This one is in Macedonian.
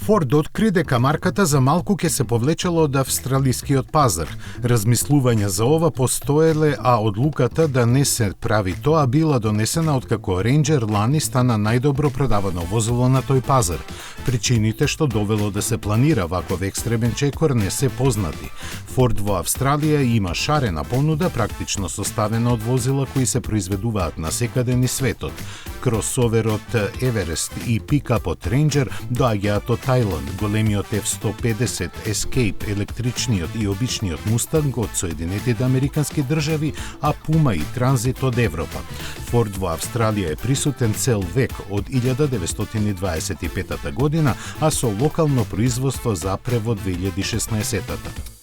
Форд откри дека марката за малку ќе се повлечела од австралискиот пазар. Размислувања за ова постоеле, а одлуката да не се прави тоа била донесена откако Рейнџер лани стана најдобро продавано возило на тој пазар. Причините што довело да се планира ваков екстремен чекор не се познати. Форд во Австралија има шарена понуда, практично составена од возила кои се произведуваат насекаде низ светот. Кросоверот Еверест и пикапот Рейнџер доаѓаат од Тајланд, големиот F-150 Escape, електричниот и обичниот Мустанг од Соединетите Американски држави, а Пума и Транзит од Европа. Форд во Австралија е присутен цел век од 1925 година, а со локално производство запре во 2016.